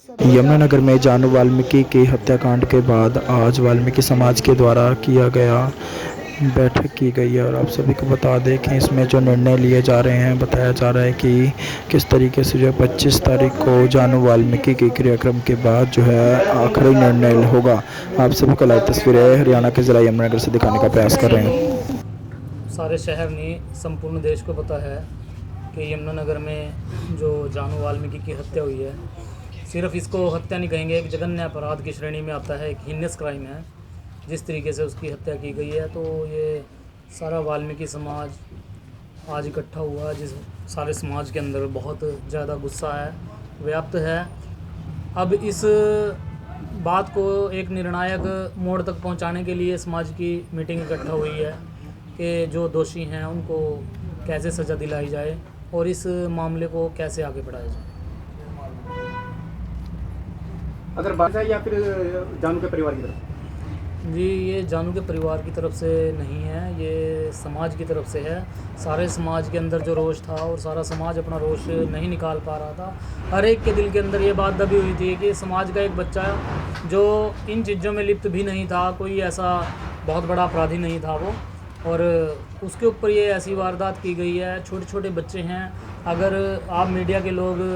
यमुनानगर में जानू वाल्मीकि की हत्याकांड के बाद आज वाल्मीकि समाज के द्वारा किया गया बैठक की गई है और आप सभी को बता दें कि इसमें जो निर्णय लिए जा रहे हैं, बताया जा रहा है कि किस तरीके से जो है 25 तारीख को जानू वाल्मीकि के क्रियाक्रम के बाद जो है आखिरी निर्णय होगा। आप सभी को लाइव तस्वीरें हरियाणा के ज़िला यमुनानगर से दिखाने का प्रयास कर रहे हैं। सारे शहर ने, संपूर्ण देश को पता है कि यमुनानगर में जो जानू वाल्मीकि की हत्या हुई है, सिर्फ इसको हत्या नहीं कहेंगे, एक जघन्य अपराध की श्रेणी में आता है, एक हीनस क्राइम है। जिस तरीके से उसकी हत्या की गई है, तो ये सारा वाल्मीकि समाज आज इकट्ठा हुआ, जिस सारे समाज के अंदर बहुत ज़्यादा गुस्सा है, व्याप्त है। अब इस बात को एक निर्णायक मोड़ तक पहुंचाने के लिए समाज की मीटिंग इकट्ठा हुई है कि जो दोषी हैं उनको कैसे सज़ा दिलाई जाए और इस मामले को कैसे आगे बढ़ाया जाए। अगर बात है या फिर जानू के परिवार की तरफ? जी, ये जानू के परिवार की तरफ से नहीं है, ये समाज की तरफ से है। सारे समाज के अंदर जो रोष था और सारा समाज अपना रोष नहीं निकाल पा रहा था। हर एक के दिल के अंदर ये बात दबी हुई थी कि समाज का एक बच्चा जो इन चीज़ों में लिप्त भी नहीं था, कोई ऐसा बहुत बड़ा अपराधी नहीं था वो, और उसके ऊपर ये ऐसी वारदात की गई है। छोटे छोटे बच्चे हैं, अगर आप मीडिया के लोग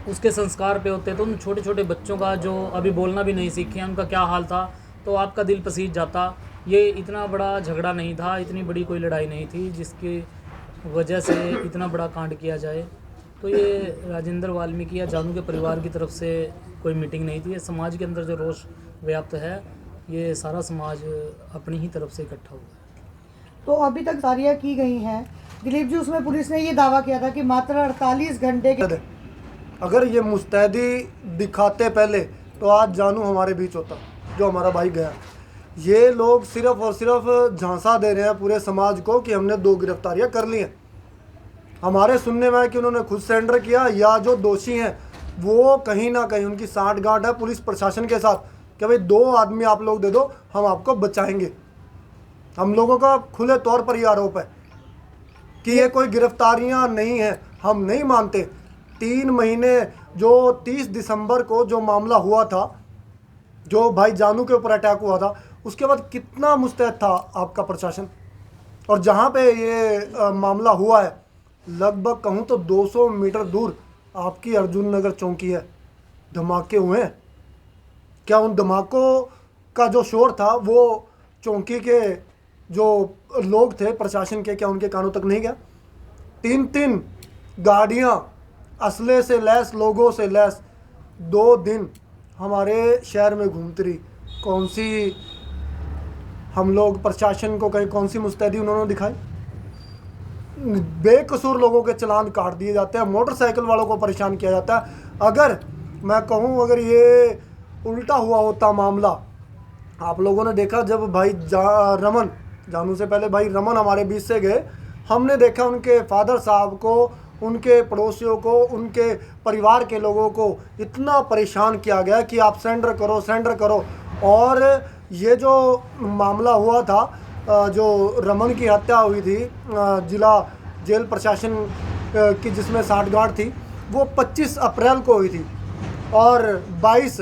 उसके संस्कार पे होते तो उन छोटे छोटे बच्चों का जो अभी बोलना भी नहीं सीखे हैं, उनका क्या हाल था, तो आपका दिल पसीज जाता। ये इतना बड़ा झगड़ा नहीं था, इतनी बड़ी कोई लड़ाई नहीं थी जिसकी वजह से इतना बड़ा कांड किया जाए। तो ये राजेंद्र वाल्मीकि या जानू के परिवार की तरफ से कोई मीटिंग नहीं थी, ये समाज के अंदर जो रोष व्याप्त है, ये सारा समाज अपनी ही तरफ से इकट्ठा हुआ है। तो अभी तक सारियाँ की गई हैं दिलीप जी, उसमें पुलिस ने ये दावा किया था कि मात्र 48 घंटे के अगर ये मुस्तैदी दिखाते पहले तो आज जानू हमारे बीच होता, जो हमारा भाई गया। ये लोग सिर्फ और सिर्फ झांसा दे रहे हैं पूरे समाज को कि हमने 2 गिरफ्तारियां कर ली हैं। हमारे सुनने में है कि उन्होंने खुद सरेंडर किया या जो दोषी हैं वो कहीं ना कहीं उनकी सांठगांठ है पुलिस प्रशासन के साथ कि भाई 2 आदमी आप लोग दे दो, हम आपको बचाएंगे। हम लोगों का खुले तौर पर यह आरोप है कि ये कोई गिरफ्तारियां नहीं हैं, हम नहीं मानते। 3 महीने जो 30 दिसंबर को जो मामला हुआ था, जो भाई जानू के ऊपर अटैक हुआ था, उसके बाद कितना मुस्तैद था आपका प्रशासन। और जहाँ पे ये मामला हुआ है, लगभग कहूँ तो 200 मीटर दूर आपकी अर्जुन नगर चौकी है। धमाके हुए हैं, क्या उन धमाकों का जो शोर था वो चौकी के जो लोग थे प्रशासन के, क्या उनके कानों तक नहीं गया? 3 गाड़ियाँ असले से लैस, लोगों से लैस 2 दिन हमारे शहर में घूमती रही। कौन सी हम लोग प्रशासन को कहीं कौन सी मुस्तैदी उन्होंने दिखाई? बेकसूर लोगों के चालान काट दिए जाते हैं, मोटरसाइकिल वालों को परेशान किया जाता है। अगर मैं कहूँ, अगर ये उल्टा हुआ होता मामला, आप लोगों ने देखा जब भाई रमन, जानू से पहले भाई रमन हमारे बीच से गए, हमने देखा उनके फादर साहब को, उनके पड़ोसियों को, उनके परिवार के लोगों को इतना परेशान किया गया कि आप सरेंडर करो, सरेंडर करो। और ये जो मामला हुआ था, जो रमन की हत्या हुई थी जिला जेल प्रशासन की जिसमें सांठगांठ थी, वो 25 अप्रैल को हुई थी और 22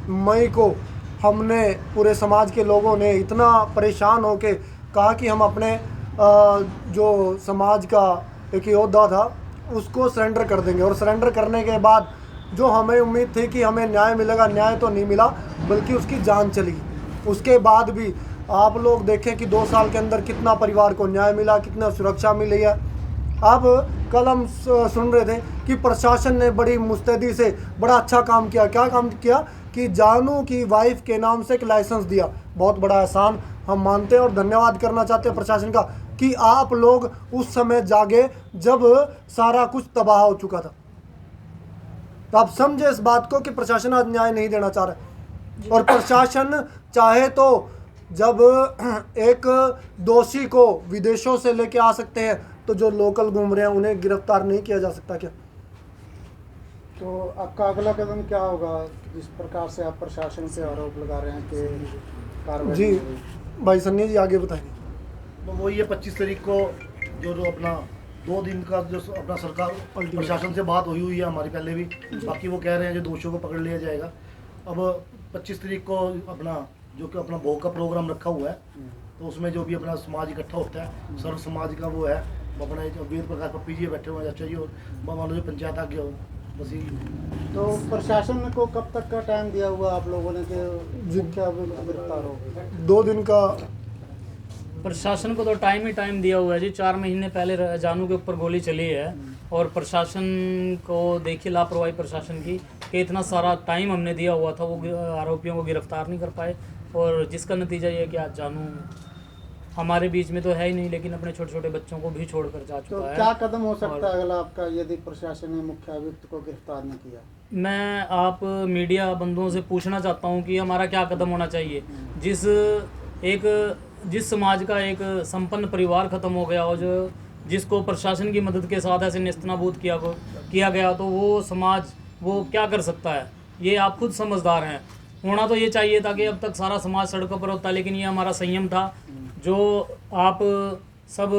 मई को हमने पूरे समाज के लोगों ने इतना परेशान होके कहा कि हम अपने जो समाज का एक योद्धा था उसको सरेंडर कर देंगे। और सरेंडर करने के बाद जो हमें उम्मीद थी कि हमें न्याय मिलेगा, न्याय तो नहीं मिला, बल्कि उसकी जान चली गई। उसके बाद भी आप लोग देखें कि 2 साल के अंदर कितना परिवार को न्याय मिला, कितना सुरक्षा मिली है। अब कल हम सुन रहे थे कि प्रशासन ने बड़ी मुस्तैदी से बड़ा अच्छा काम किया। क्या काम किया? कि जानू की वाइफ के नाम से एक लाइसेंस दिया। बहुत बड़ा एहसान हम मानते हैं और धन्यवाद करना चाहते हैं प्रशासन का कि आप लोग उस समय जागे जब सारा कुछ तबाह हो चुका था। तो आप समझे इस बात को कि प्रशासन आज न्याय नहीं देना चाह रहा है। और प्रशासन चाहे तो जब एक दोषी को विदेशों से लेके आ सकते हैं, तो जो लोकल घूम रहे हैं उन्हें गिरफ्तार नहीं किया जा सकता क्या? तो आपका अगला कदम क्या होगा, जिस प्रकार से आप प्रशासन से आरोप लगा रहे हैं कि कार्रवाई? जी भाई सन्नी जी आगे बताएंगे। तो वो ये 25 तारीख को जो अपना 2 दिन का जो अपना सरकार प्रशासन से बात हुई है हमारी पहले भी, बाकी वो कह रहे हैं जो दोषियों को पकड़ लिया जाएगा। अब 25 तारीख को अपना जो कि अपना भोग का प्रोग्राम रखा हुआ है, तो उसमें जो भी अपना समाज इकट्ठा होता है, सर्व समाज का वो है, वो अपना जो वेद प्रकाश पप्पी जी बैठे हुए हैं, चाचा जी और मान लो जो पंचायत आगे हो, बस ही। तो प्रशासन को कब तक का टाइम दिया हुआ आप लोगों ने कि मुख्य अभियुक्त गिरफ्तार हो? 2 दिन का प्रशासन को तो टाइम ही टाइम दिया हुआ है जी। 4 महीने पहले जानू के ऊपर गोली चली है और प्रशासन को देखिए लापरवाही प्रशासन की कि इतना सारा टाइम हमने दिया हुआ था, वो आरोपियों को गिरफ्तार नहीं कर पाए और जिसका नतीजा ये है कि आज जानू हमारे बीच में तो है ही नहीं, लेकिन अपने छोटे छोटे बच्चों को भी छोड़कर जा तो चुका है। क्या कदम हो सकता है अगला आपका यदि प्रशासन ने मुख्य अभियुक्त को गिरफ्तार नहीं किया? मैं आप मीडिया बंधुओं से पूछना चाहता हूं कि हमारा क्या कदम होना चाहिए। जिस समाज का एक संपन्न परिवार ख़त्म हो गया और जो जिसको प्रशासन की मदद के साथ ऐसे नेस्तनाबूद किया गया, तो वो समाज वो क्या कर सकता है? ये आप खुद समझदार हैं। होना तो ये चाहिए था कि अब तक सारा समाज सड़कों पर होता, लेकिन ये हमारा संयम था। जो आप सब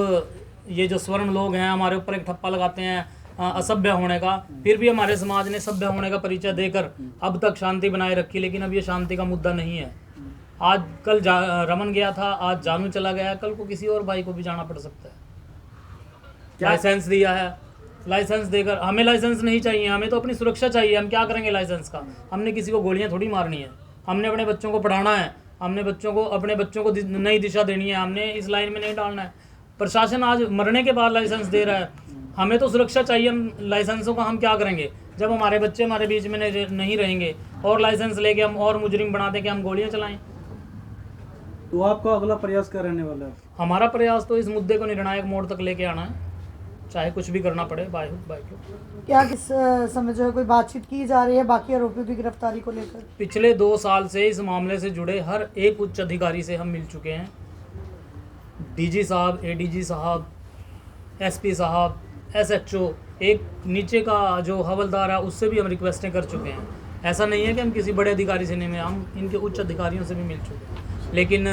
ये जो स्वर्ण लोग हैं हमारे ऊपर एक ठप्पा लगाते हैं असभ्य होने का, फिर भी हमारे समाज ने सभ्य होने का परिचय देकर अब तक शांति बनाए रखी, लेकिन अब ये शांति का मुद्दा नहीं है। आज कल रमन गया था, आज जानू चला गया, कल को किसी और भाई को भी जाना पड़ सकता है। लाइसेंस दिया है, लाइसेंस देकर हमें लाइसेंस नहीं चाहिए, हमें तो अपनी सुरक्षा चाहिए। हम क्या करेंगे लाइसेंस का? हमने किसी को गोलियां थोड़ी मारनी है, हमने अपने बच्चों को पढ़ाना है, हमने अपने बच्चों को नई दिशा देनी है, हमने इस लाइन में नहीं डालना है। प्रशासन आज मरने के बाद लाइसेंस दे रहा है, हमें तो सुरक्षा चाहिए। हम लाइसेंसों का हम क्या करेंगे जब हमारे बच्चे हमारे बीच में नहीं रहेंगे और लाइसेंस लेके हम और मुजरिम बना दें कि हम गोलियां चलाएं। तो आपका अगला प्रयास क्या रहने वाला है? हमारा प्रयास तो इस मुद्दे को निर्णायक मोड़ तक लेके आना है, चाहे कुछ भी करना पड़े। बाय क्या किस समय जो है कोई बातचीत की जा रही है बाकी आरोपियों की गिरफ्तारी को लेकर? पिछले 2 साल से इस मामले से जुड़े हर एक उच्च अधिकारी से हम मिल चुके हैं। डीजी साहब, एडीजी साहब, एसपी साहब, एसएचओ, एक नीचे का जो हवलदार है उससे भी हम रिक्वेस्टें कर चुके हैं। ऐसा नहीं है कि हम किसी बड़े अधिकारी से नहीं मिले, हम इनके उच्च अधिकारियों से भी मिल चुके हैं। लेकिन